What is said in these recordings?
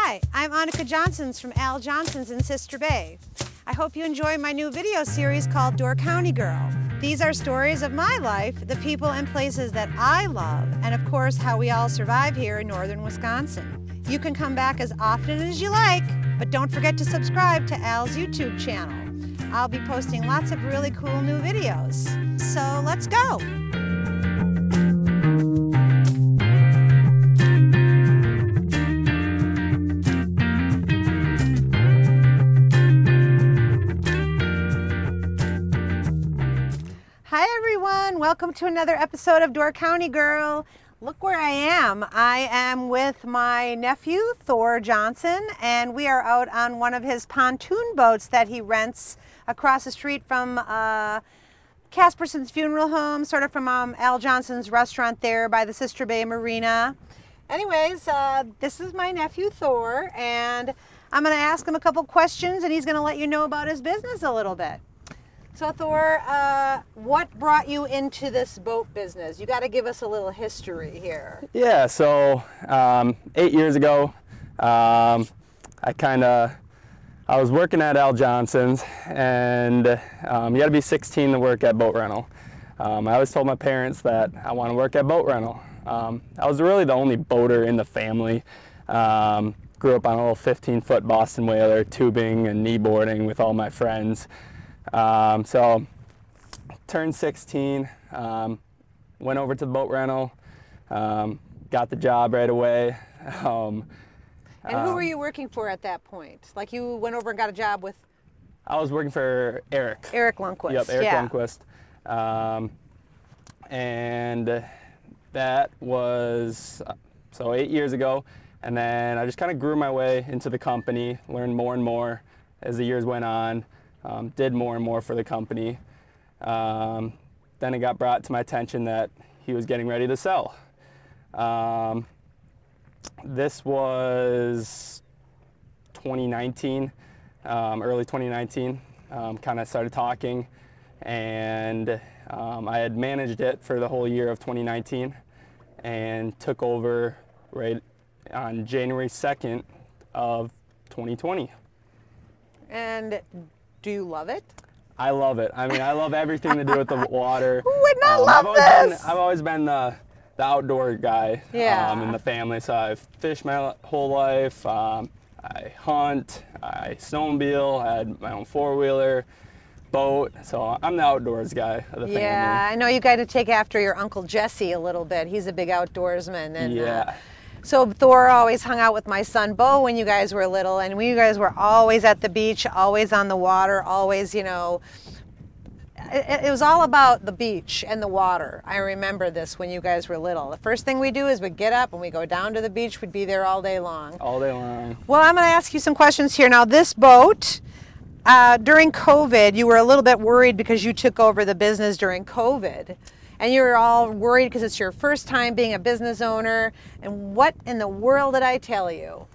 Hi, I'm Annika Johnsons from Al Johnsons in Sister Bay. I hope you enjoy my new video series called Door County Girl. These are stories of my life, the people and places that I love, and of course how we all survive here in northern Wisconsin. You can come back as often as you like, but don't forget to subscribe to Al's YouTube channel. I'll be posting lots of really cool new videos. So let's go! Hi everyone, welcome to another episode of Door County Girl. Look where I am. I am with my nephew, Thor Johnson, and we are out on one of his pontoon boats that he rents across the street from Casperson's Funeral Home, sort of from Al Johnson's restaurant there by the Sister Bay Marina. Anyways, this is my nephew, Thor, and I'm going to ask him a couple questions, and he's going to let you know about his business a little bit. So Thor, what brought you into this boat business? You got to give us a little history here. Yeah, so 8 years ago, I was working at Al Johnson's, and you got to be 16 to work at boat rental. I always told my parents that I want to work at boat rental. I was really the only boater in the family. Grew up on a little 15-foot Boston whaler, tubing and kneeboarding with all my friends. So turned 16, went over to the boat rental, got the job right away. And who were you working for at that point? Like you went over and got a job with? I was working for Eric. Eric Lundquist. Yep, Eric Lundquist. And that was, so 8 years ago. And then I just kind of grew my way into the company, learned more and more as the years went on. Did more and more for the company. Then it got brought to my attention that he was getting ready to sell. This was 2019, early 2019. Kind of started talking, and I had managed it for the whole year of 2019 and took over right on January 2nd of 2020. And do you love it? I love it. I mean, I love everything to do with the water. Who would not love this? I've always been the outdoor guy in the family. So I've fished my whole life. I hunt, I snowmobile, I had my own four-wheeler, boat. So I'm the outdoors guy of the family. Yeah, I know you got to take after your Uncle Jesse a little bit. He's a big outdoorsman. And, yeah. So Thor always hung out with my son Bo when you guys were little, and you guys were always at the beach, always on the water, always, you know, it was all about the beach and the water. I remember this when you guys were little. The first thing we do is we'd get up and we go down to the beach. We'd be there all day long. All day long. Well, I'm going to ask you some questions here. Now, this boat, during COVID, you were a little bit worried because you took over the business during COVID. And you were all worried because it's your first time being a business owner. And what in the world did I tell you?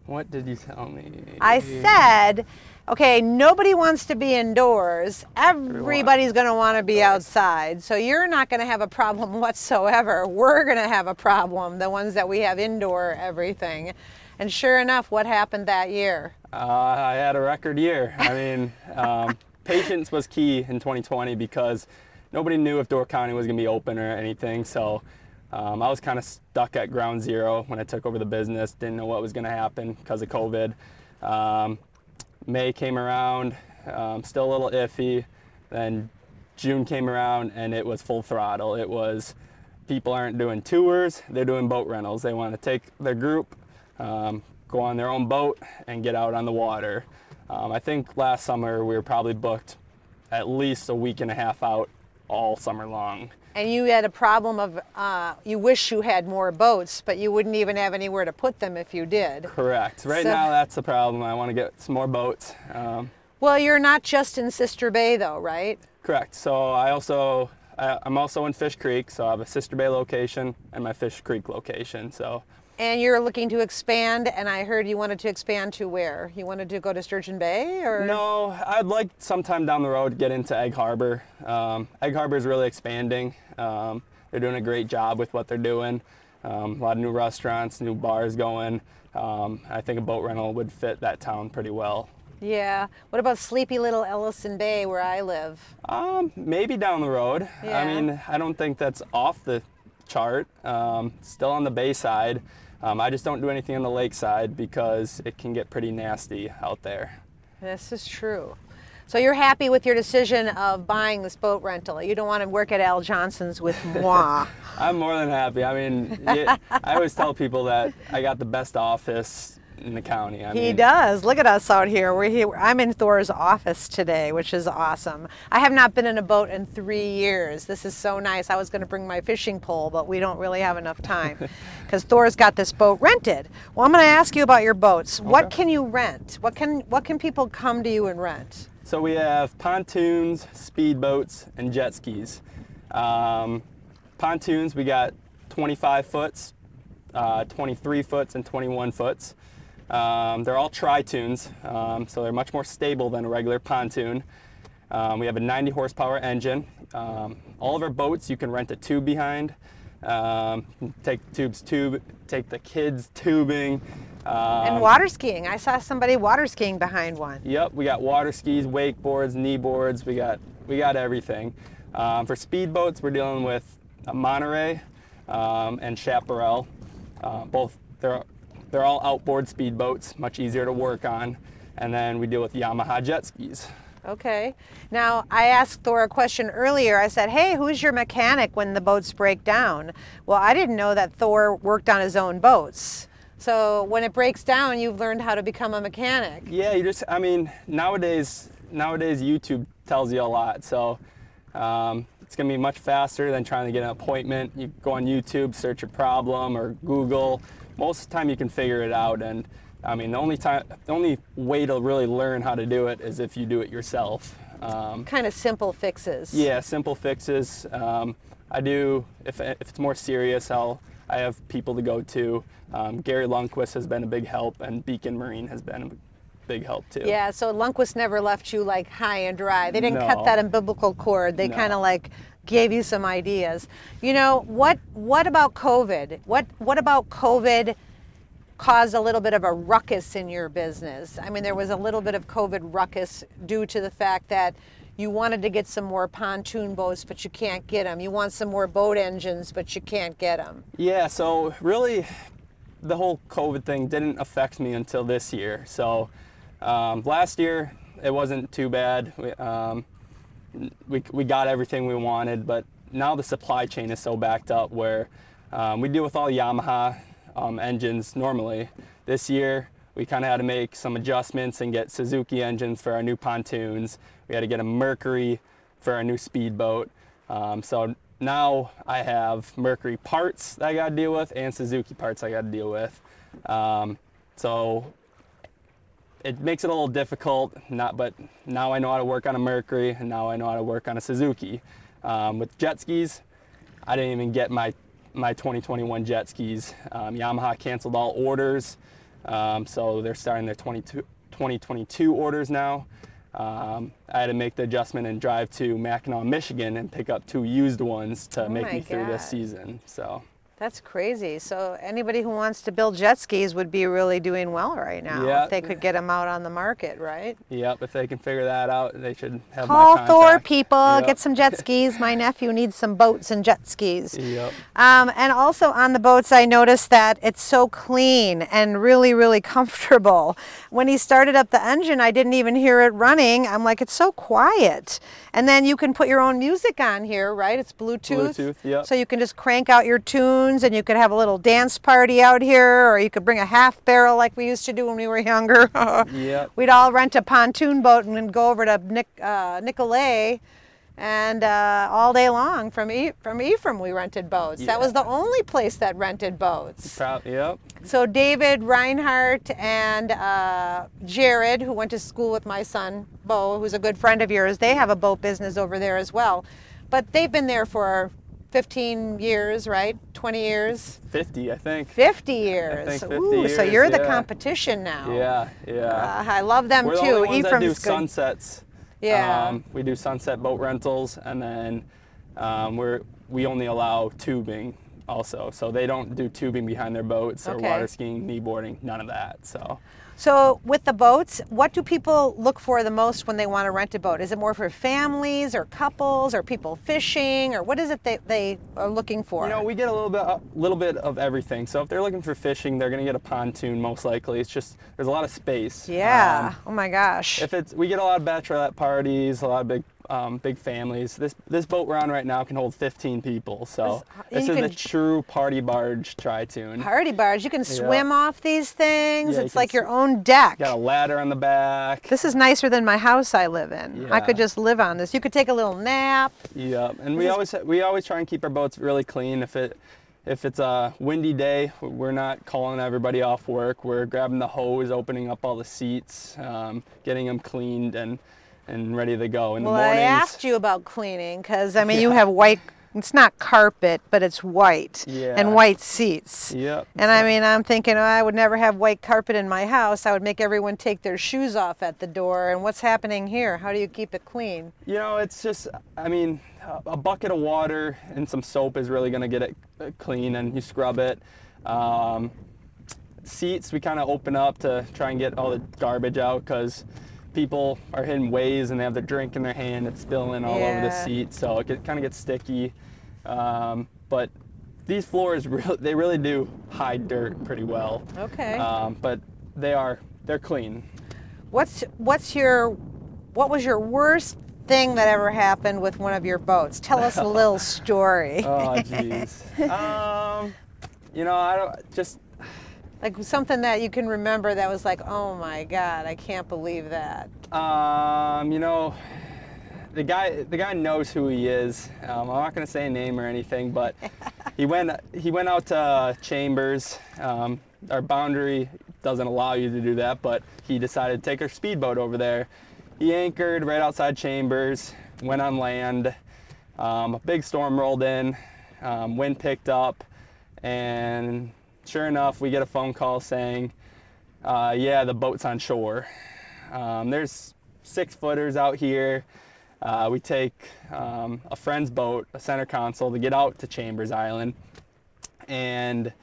What did you tell me? I said, okay, nobody wants to be indoors. Everybody's going to want to be outside. So you're not going to have a problem whatsoever. We're going to have a problem, the ones that we have indoor everything. And sure enough, what happened that year? I had a record year. I mean, patience was key in 2020 because nobody knew if Door County was going to be open or anything, so I was kind of stuck at ground zero when I took over the business. Didn't know what was going to happen because of COVID. May came around, still a little iffy. Then June came around and it was full throttle. It was people aren't doing tours, they're doing boat rentals. They want to take their group, go on their own boat and get out on the water. I think last summer we were probably booked at least a week and a half out all summer long. And you had a problem of, you wish you had more boats, but you wouldn't even have anywhere to put them if you did. Correct. Right now that's the problem. I want to get some more boats. Well, you're not just in Sister Bay though, right? Correct. So I'm also in Fish Creek, so I have a Sister Bay location and my Fish Creek location. So. And you're looking to expand, and I heard you wanted to expand to where? You wanted to go to Sturgeon Bay, or? No, I'd like sometime down the road to get into Egg Harbor. Egg Harbor is really expanding. They're doing a great job with what they're doing. A lot of new restaurants, new bars going. I think a boat rental would fit that town pretty well. Yeah. What about sleepy little Ellison Bay where I live? Maybe down the road. Yeah. I mean, I don't think that's off the chart. Still on the bay side. I just don't do anything on the lake side because it can get pretty nasty out there. This is true. So you're happy with your decision of buying this boat rental? You don't want to work at Al Johnson's with moi? I'm more than happy. I mean, I always tell people that I got the best office in the county. He does. Look at us out here. We're here. I'm in Thor's office today, which is awesome. I have not been in a boat in 3 years. This is so nice. I was going to bring my fishing pole, but we don't really have enough time because Thor's got this boat rented. Well, I'm going to ask you about your boats. Okay. What can you rent? What can people come to you and rent? So we have pontoons, speedboats, and jet skis. Pontoons, we got 25 foots, 23 foots, and 21 foots. They're all tri-tunes, so they're much more stable than a regular pontoon. We have a 90 horsepower engine. All of our boats you can rent a tube behind. Take the kids tubing. And water skiing. I saw somebody water skiing behind one. Yep, we got water skis, wakeboards, knee boards. We got everything. For speedboats, we're dealing with a Monterey and Chaparral. Both they're all outboard speedboats, much easier to work on. And then we deal with Yamaha jet skis. Okay. Now, I asked Thor a question earlier. I said, hey, who's your mechanic when the boats break down? Well, I didn't know that Thor worked on his own boats. So when it breaks down, you've learned how to become a mechanic. Yeah, I mean, nowadays YouTube tells you a lot. So it's going to be much faster than trying to get an appointment. You go on YouTube, search a problem, or Google. Most of the time you can figure it out. And I mean, the only way to really learn how to do it is if you do it yourself. Kind of simple fixes. Yeah, simple fixes. I do, if it's more serious, I have people to go to. Gary Lundquist has been a big help, and Beacon Marine has been a big help too. Yeah, so Lundquist never left you like high and dry. They didn't cut that umbilical cord. They kind of like gave you some ideas. You know, what about COVID? What about COVID caused a little bit of a ruckus in your business? I mean, there was a little bit of COVID ruckus due to the fact that you wanted to get some more pontoon boats, but you can't get them. You want some more boat engines, but you can't get them. Yeah, so really the whole COVID thing didn't affect me until this year. So last year it wasn't too bad. We got everything we wanted, but now the supply chain is so backed up where we deal with all Yamaha engines normally. This year we kind of had to make some adjustments and get Suzuki engines for our new pontoons. We had to get a Mercury for our new speedboat. So now I have Mercury parts that I got to deal with and Suzuki parts I got to deal with. So it makes it a little difficult, but now I know how to work on a Mercury, and now I know how to work on a Suzuki. With jet skis, I didn't even get my 2021 jet skis. Yamaha canceled all orders, so they're starting their 2022 orders now. I had to make the adjustment and drive to Mackinac, Michigan and pick up 2 used ones to make me through this season. So that's crazy. So anybody who wants to build jet skis would be really doing well right now if they could get them out on the market, right? Yep, if they can figure that out, they should have my contact. Call Thor, people. Get some jet skis. My nephew needs some boats and jet skis. Yep. And also on the boats, I noticed that it's so clean and really, really comfortable. When he started up the engine, I didn't even hear it running. I'm like, it's so quiet. And then you can put your own music on here, right? It's Bluetooth. Bluetooth, yep. So you can just crank out your tunes, and you could have a little dance party out here, or you could bring a half barrel like we used to do when we were younger. Yep. We'd all rent a pontoon boat and then go over to Nicolet, and all day long from Ephraim we rented boats. Yeah. That was the only place that rented boats. Yep. So David Reinhardt and Jared, who went to school with my son, Bo, who's a good friend of yours, they have a boat business over there as well. But they've been there for 15 years, right? 20 years? 50, I think. 50 years. I think 50 years, so you're the competition now. Yeah. I love them We're too. The only ones that do good. sunsets. Yeah. We do sunset boat rentals, and then we only allow tubing. also. So they don't do tubing behind their boats or Okay. water skiing, kneeboarding, none of that. So with the boats, what do people look for the most when they want to rent a boat? Is it more for families or couples or people fishing, or what is it they are looking for? You know, we get a little bit of everything. So if they're looking for fishing, they're going to get a pontoon most likely. It's just there's a lot of space. Yeah. Oh my gosh. We get a lot of bachelorette parties, a lot of big families. This boat we're on right now can hold 15 people. So this is a true party barge Tri-Toon. Party barge. You can swim off these things. Yeah, it's like your own deck. Got a ladder on the back. This is nicer than my house I live in. Yeah. I could just live on this. You could take a little nap. Yeah, and we always try and keep our boats really clean. If it's a windy day, we're not calling everybody off work. We're grabbing the hose, opening up all the seats, getting them cleaned and ready to go. In the mornings. I asked you about cleaning because, I mean, you have white, it's not carpet, but it's white and white seats. Yep. And I mean, I'm thinking, oh, I would never have white carpet in my house. I would make everyone take their shoes off at the door. And what's happening here? How do you keep it clean? You know, it's just, I mean, a bucket of water and some soap is really going to get it clean, and you scrub it. Seats, we kind of open up to try and get all the garbage out because people are hitting waves and they have their drink in their hand. It's spilling all over the seat, so it kind of gets sticky. But these floors, they really do hide dirt pretty well. Okay. But they're clean. What was your worst thing that ever happened with one of your boats? Tell us a little story. Oh, jeez. You know, I don't just. Like something that you can remember that was like, oh my God, I can't believe that. You know, the guy knows who he is. I'm not going to say a name or anything, but he went out to Chambers. Our boundary doesn't allow you to do that, but he decided to take our speedboat over there. He anchored right outside Chambers, went on land. A big storm rolled in, wind picked up, and sure enough, we get a phone call saying, yeah, the boat's on shore. There's 6-footers out here. We take a friend's boat, a center console, to get out to Chambers Island. And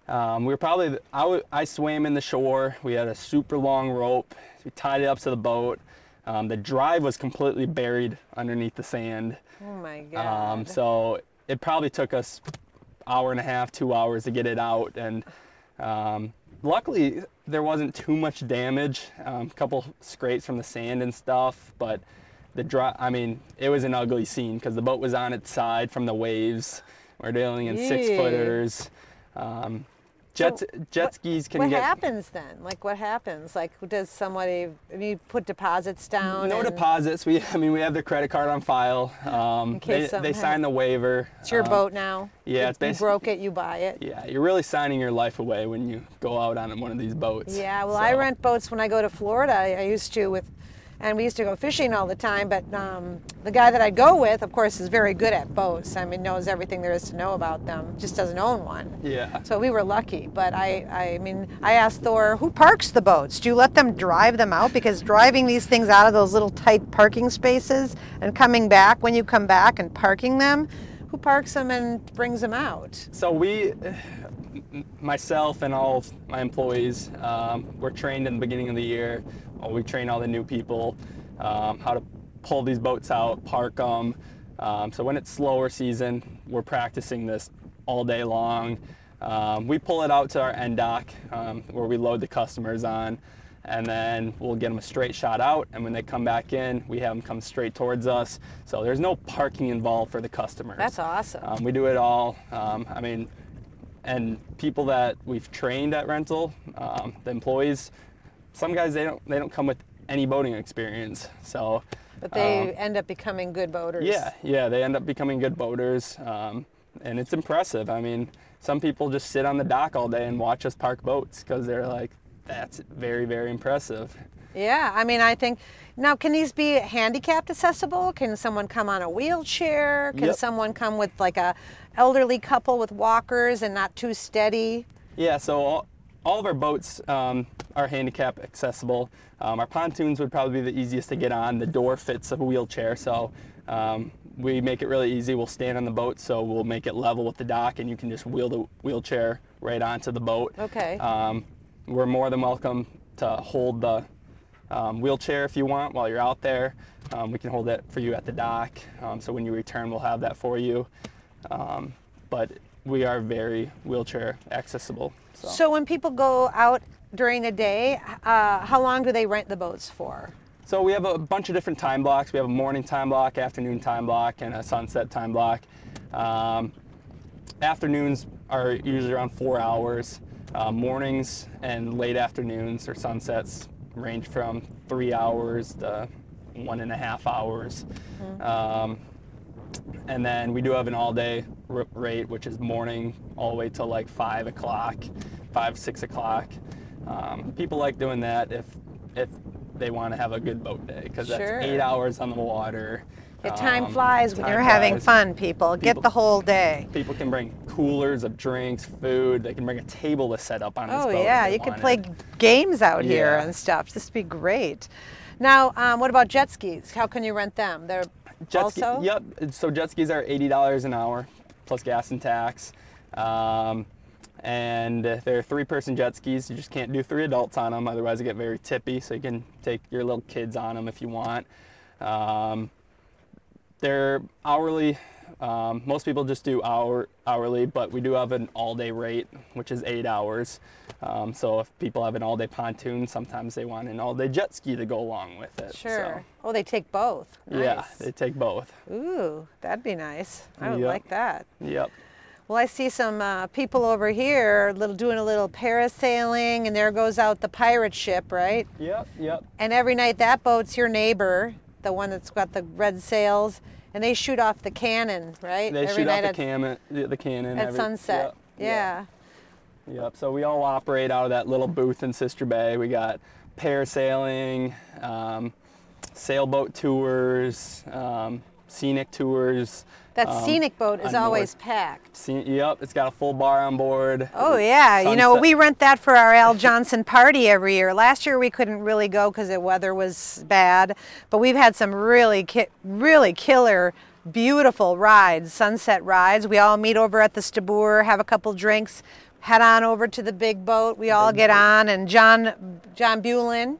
we were probably, I swam in the shore. We had a super long rope. We tied it up to the boat. The drive was completely buried underneath the sand. Oh my God. So it probably took us hour and a half, 2 hours to get it out, and luckily there wasn't too much damage. A couple scrapes from the sand and stuff, but I mean, it was an ugly scene because the boat was on its side from the waves. We're dealing in 6-footers. Jet skis can What happens then? Like, what happens? Like, does somebody, you put deposits down? No deposits. We have their credit card on file. They sign the waiver. It's your boat now. Yeah, it's basically. You broke it, you buy it. Yeah, you're really signing your life away when you go out on one of these boats. Yeah, well, I rent boats when I go to Florida. I used to and we used to go fishing all the time, but the guy that I go with, of course, is very good at boats. I mean, knows everything there is to know about them, just doesn't own one. Yeah. So we were lucky, but I mean, I asked Thor, who parks the boats? Do you let them drive them out? Because driving these things out of those little tight parking spaces and coming back when you come back and parking them, who parks them and brings them out? So myself and all of my employees were trained in the beginning of the year. We train all the new people how to pull these boats out, park them. So when it's slower season, we're practicing this all day long. We pull it out to our end dock where we load the customers on, and then we'll get them a straight shot out, and when they come back in, we have them come straight towards us. So there's no parking involved for the customers. That's awesome. We do it all. I mean, and people that we've trained at rental, the employees, some guys they don't come with any boating experience, so. But they end up becoming good boaters. Yeah, they end up becoming good boaters, and it's impressive. I mean, some people just sit on the dock all day and watch us park boats because they're like, that's very, very impressive. Yeah, I mean, I think, now can these be handicapped accessible? Can someone come on a wheelchair? Can someone come with like a elderly couple with walkers and not too steady? Yeah, so all of our boats are handicap accessible. Our pontoons would probably be the easiest to get on. The door fits a wheelchair, so we make it really easy. We'll stand on the boat, so we'll make it level with the dock, and you can just wheel the wheelchair right onto the boat. Okay. We're more than welcome to hold the wheelchair if you want while you're out there. We can hold it for you at the dock, so when you return, we'll have that for you. But we are very wheelchair accessible. So when people go out during the day, how long do they rent the boats for? So we have a bunch of different time blocks. We have a morning time block, afternoon time block, and a sunset time block. Afternoons are usually around 4 hours. Mornings and late afternoons or sunsets range from 3 hours to 1.5 hours. And then we do have an all-day rate, which is morning all the way till like 5 o'clock, 6 o'clock. People like doing that if they want to have a good boat day, because that's 8 hours on the water. Time flies when you're having fun, people. Get the whole day. People can bring coolers of drinks, food. They can bring a table to set up on this boat. Oh yeah, you could play games out here and stuff. This would be great. Now, what about jet skis? How can you rent them? They're also? Yep, so jet skis are $80 an hour, plus gas and tax. And they're 3-person jet skis. You just can't do 3 adults on them, otherwise they get very tippy, so you can take your little kids on them if you want. They're hourly. Most people just do hourly, but we do have an all-day rate, which is 8 hours. So if people have an all-day pontoon, sometimes they want an all-day jet ski to go along with it. Sure. So. Oh, they take both. Nice. Yeah, they take both. Ooh, that'd be nice. I would like that. Yep. Well, I see some people over here doing a little parasailing, and there goes out the pirate ship, right? Yep, yep. And every night that boat's your neighbor, the one that's got the red sails, and they shoot off the cannon, right? They shoot off the cannon at sunset. Yep, yep. So we all operate out of that little booth in Sister Bay. We got parasailing, sailboat tours, scenic tours. That scenic boat is always packed. Yep, it's got a full bar on board. Oh yeah, you know, we rent that for our Al Johnson party every year. Last year we couldn't really go because the weather was bad, but we've had some really killer, beautiful rides, sunset rides. We all meet over at the Stabur, have a couple drinks, head on over to the big boat. We all get on, and John Bulin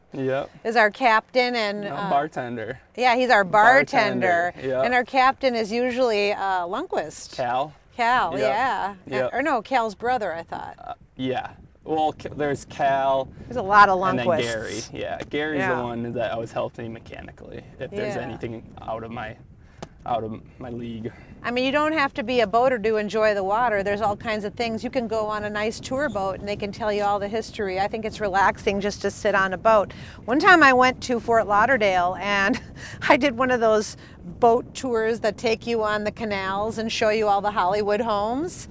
is our captain and bartender. Yeah, he's our bartender. Yep. And our captain is usually Lundquist. Cal, yeah. Yep. Or no, Cal's brother, I thought. Yeah. Well, there's Cal. There's a lot of Lundquists. And then Gary. Yeah, Gary's the one that I was helping mechanically. If there's anything out of my league. I mean, you don't have to be a boater to enjoy the water. There's all kinds of things. You can go on a nice tour boat and they can tell you all the history. I think it's relaxing just to sit on a boat. One time I went to Fort Lauderdale and I did one of those boat tours that take you on the canals and show you all the Hollywood homes.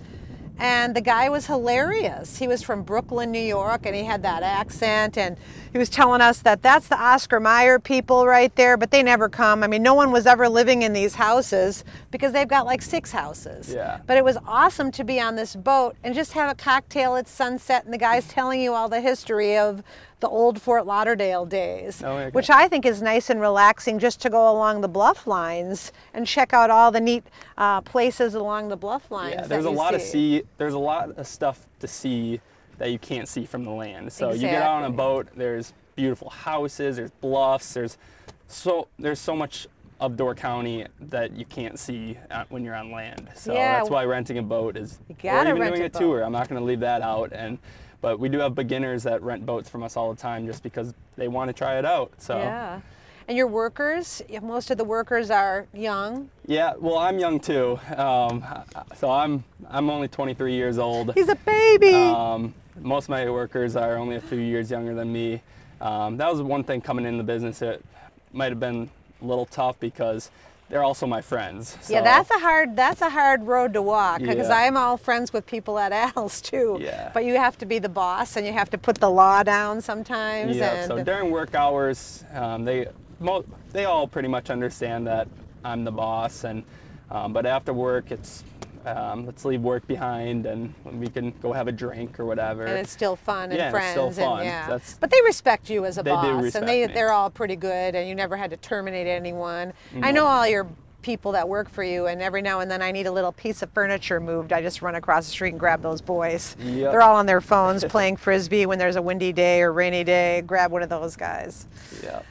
And the guy was hilarious. He was from Brooklyn, New York, and he had that accent, and he was telling us that that's the Oscar Mayer people right there, but they never come. I mean, no one was ever living in these houses because they've got like 6 houses. Yeah. But it was awesome to be on this boat and just have a cocktail at sunset, and the guy's telling you all the history of the old Fort Lauderdale days, which I think is nice and relaxing just to go along the bluff lines and check out all the neat places along the bluff lines. Yeah, there's a lot of stuff to see that you can't see from the land. So you get out on a boat, there's beautiful houses, there's bluffs, there's so much of Door County that you can't see when you're on land. So that's why renting a boat is, or even doing a tour. I'm not going to leave that out. But we do have beginners that rent boats from us all the time just because they want to try it out. So. Yeah. And your workers, most of the workers are young? Yeah, well, I'm young too. So I'm only 23 years old. He's a baby. Most of my workers are only a few years younger than me. That was one thing coming into the business. It might have been a little tough because they're also my friends. So. Yeah, that's a hard road to walk because I'm all friends with people at Al's too. Yeah. But you have to be the boss and you have to put the law down sometimes. Yeah. So during work hours, they all pretty much understand that I'm the boss, and but after work, it's let's leave work behind and we can go have a drink or whatever. And it's still fun and friends. It's still fun. And, but they respect you as a boss. They do respect me. They're all pretty good, and you never had to terminate anyone. No. I know all your people that work for you, and every now and then I need a little piece of furniture moved. I just run across the street and grab those boys. Yep. They're all on their phones playing Frisbee when there's a windy day or rainy day. Grab one of those guys. Yeah.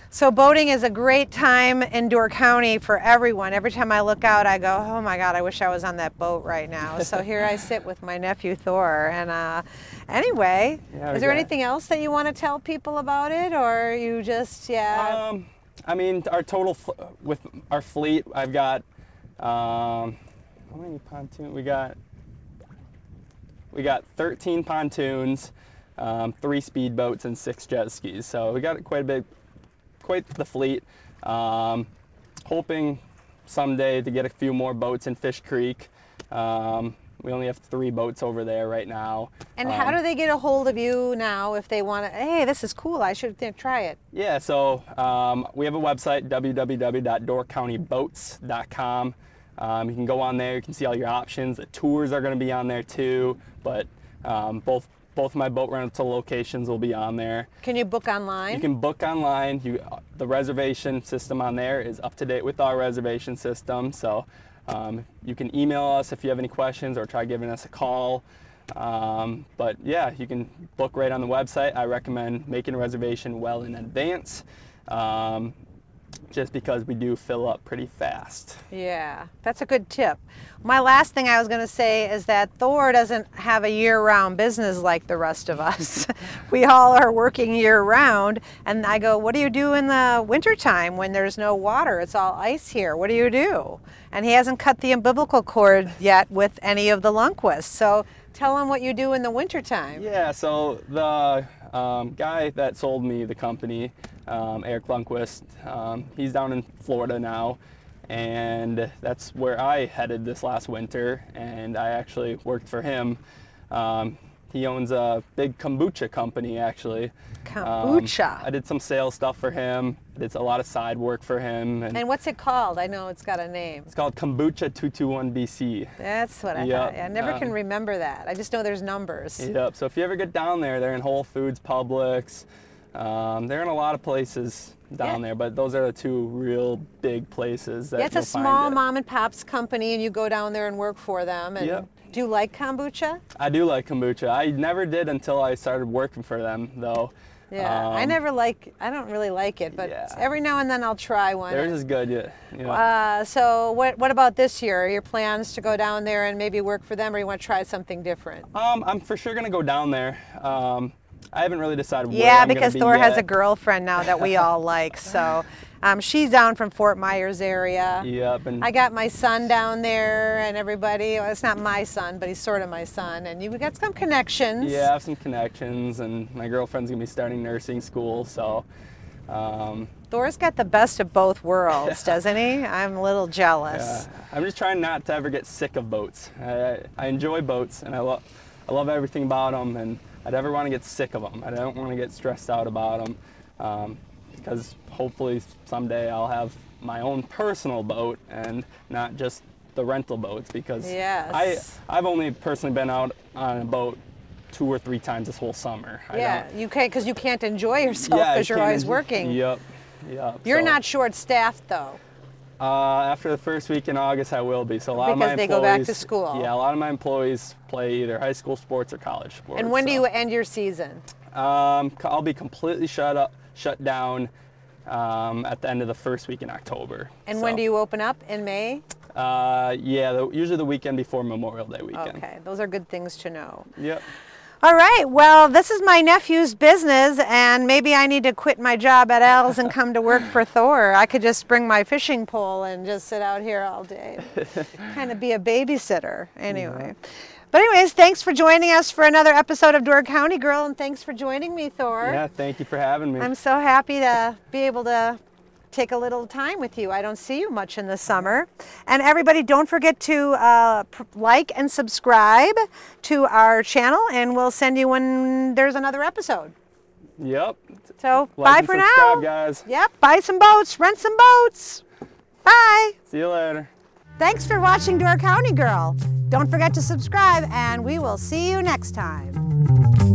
So boating is a great time in Door County for everyone. Every time I look out, I go, oh my God, I wish I was on that boat right now. So here I sit with my nephew Thor. And anyway, is there anything else that you want to tell people about it, or you just, yeah? I mean, our total with our fleet, I've got how many pontoons? We got 13 pontoons, 3 speedboats, and 6 jet skis. So we got quite the fleet. Hoping someday to get a few more boats in Fish Creek. We only have 3 boats over there right now. And how do they get a hold of you now if they want to, hey, this is cool, I should try it? Yeah, so we have a website, www.doorcountyboats.com. You can go on there, you can see all your options. The tours are going to be on there too, but both of my boat rental locations will be on there. Can you book online? You can book online. The reservation system on there is up to date with our reservation system. So you can email us if you have any questions or try giving us a call. But yeah, you can book right on the website. I recommend making a reservation well in advance, just because we do fill up pretty fast. Yeah, that's a good tip. My last thing I was going to say is that Thor doesn't have a year-round business like the rest of us. We all are working year-round, and I go, what do you do in the wintertime when there's no water? It's all ice here. What do you do? And he hasn't cut the umbilical cord yet with any of the Lundquists. So tell him what you do in the wintertime. Yeah, so the guy that sold me the company, Eric Lundquist, he's down in Florida now, and that's where I headed this last winter, and I actually worked for him. He owns a big kombucha company, actually. Kombucha? I did some sales stuff for him. I did a lot of side work for him. And what's it called? I know it's got a name. It's called Kombucha 221BC. That's what I thought. Yeah, I never can remember that. I just know there's numbers. Yep, so if you ever get down there, they're in Whole Foods, Publix. They're in a lot of places down there, but those are the 2 real big places that it's a small mom and pop's company, and you go down there and work for them. And do you like kombucha? I do like kombucha. I never did until I started working for them, though. Yeah, I don't really like it, but every now and then I'll try one. Theirs is good, yeah. So what about this year? Are your plans to go down there and maybe work for them, or you want to try something different? I'm for sure going to go down there. I haven't really decided where Yeah, I'm because be Thor yet. has a girlfriend now that we all like, so she's down from Fort Myers area. Yep. And I got my son down there and everybody. Well, it's not my son, but he's sort of my son, and you've got some connections. Yeah, I have some connections, and my girlfriend's going to be starting nursing school, so... Thor's got the best of both worlds, doesn't he? I'm a little jealous. Yeah. I'm just trying not to ever get sick of boats. I enjoy boats, and I love everything about them, and I never want to get sick of them. I don't want to get stressed out about them, because hopefully someday I'll have my own personal boat and not just the rental boats, because I've only personally been out on a boat 2 or 3 times this whole summer. Yeah, you can't, because you can't enjoy yourself because you're always working. Yep. You're not short-staffed though. After the first week in August, I will be. So a lot of my employees, because they go back to school. Yeah, a lot of my employees play either high school sports or college sports. And when do you end your season? I'll be completely shut down at the end of the first week in October. And when do you open up? In May? Yeah, usually the weekend before Memorial Day weekend. Okay, those are good things to know. Yep. All right, well, this is my nephew's business, and maybe I need to quit my job at Al's and come to work for Thor. I could just bring my fishing pole and just sit out here all day. Kind of be a babysitter, anyway. But anyways, thanks for joining us for another episode of Door County Girl, and thanks for joining me, Thor. Yeah, thank you for having me. I'm so happy to be able to take a little time with you. I don't see you much in the summer. And everybody, don't forget to like and subscribe to our channel, and we'll send you when there's another episode. Yep. So like bye for now, guys. Yep. Buy some boats, rent some boats. Bye. See you later. Thanks for watching Door County Girl. Don't forget to subscribe, and we will see you next time.